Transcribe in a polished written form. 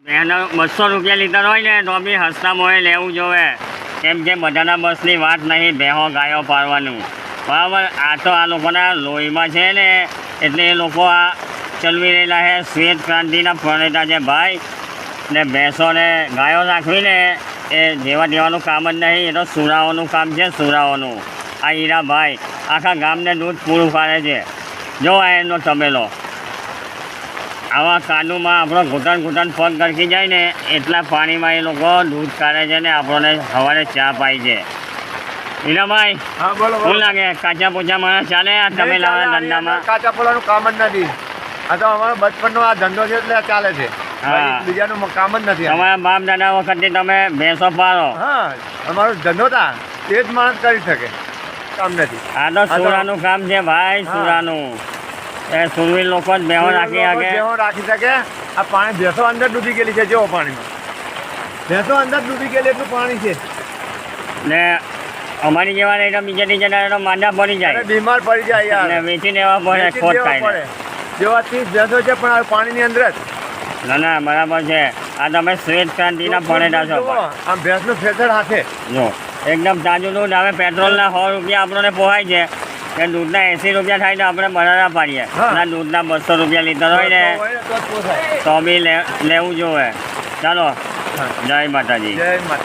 એનો 200 રૂપિયા લીટર હોય ને તો બી હસતા મોએ લેવું જોવે, કેમ કે બધાના બસની વાત નહીં ભેહો ગાયો પાડવાનું, બરાબર. આ તો આ લોકોના લોહીમાં છે ને, એટલે એ લોકો આ ચલવી રહેલા છે. શ્વેત ક્રાંતિના પ્રણેતા છે ભાઈ. ને ભેંસોને ગાયો રાખવીને એ જેવા દેવાનું કામ જ નહીં, એ તો સુરાઓનું કામ છે, સુરાઓનું. આ હીરાભાઈ આખા ગામને દૂધ પૂરું પાડે છે. જો આ એનો તબેલો, આવા કાદુમાં આપણો ઘૂંટણ પગ ગરકી જાય ને એટલા પાણીમાં એ લોકો દૂધ કાઢે છે ને આપણને સવારે ચા પાય છે. હીરાભાઈ, હા બોલો. શું લાગે કાચા પોચા માણસ ચાલે આ તબેલાના ધંધામાં? કાચા પોલાનું કામ જ નથી. આ તો અમારો બચપનનો આ ધંધો છે એટલે ચાલે છે. હા. બીજાનું કામ જ નથી. તમારા બાપ દાદા વખતથી તમે ભેંસો પાડો? હા, અમારો ધંધો હતા તે જ માણસ કરી શકે, કામ નથી. આ તો સુરાનું કામ છે ભાઈ, સુરાનું. એ સુરવીર લોકો જ ભેહો રાખી શકે. ભેંસો રાખી શકે. આ પાણી ભેંસો અંદર ડૂબી ગયેલી છે, જેવો પાણીમાં ભેંસો અંદર ડૂબી ગયેલી એટલું પાણી છે. ને અમારી જેવા નહીં તો બીજા ત્રીજા તો માંદા પડી જાય, બીમાર પડી જાય યાર. ને વેચી દેવા પડે, વેચી ખોટ દેવા ખાઈને. પડે. જેવા 30 ભેંસો છે પણ આ પાણીની અંદર જ. ના ના, બરાબર છે. આ તમે શ્વેત ક્રાંતિના ભણેલા છો. આમ ભેંસનું ફેસર હાથે જો એકદમ તાજું દૂધ. હવે પેટ્રોલના 100 રૂપિયા આપણને પોહાય છે, કે દૂધના 80 રૂપિયા થાય તો આપણે બનાના પાડીએ. ના, દૂધના 200 રૂપિયા લીટર હોય ને તો જ પોસાય. તો બી લેવું જોવે. ચાલો, જય માતાજી. જય માતા.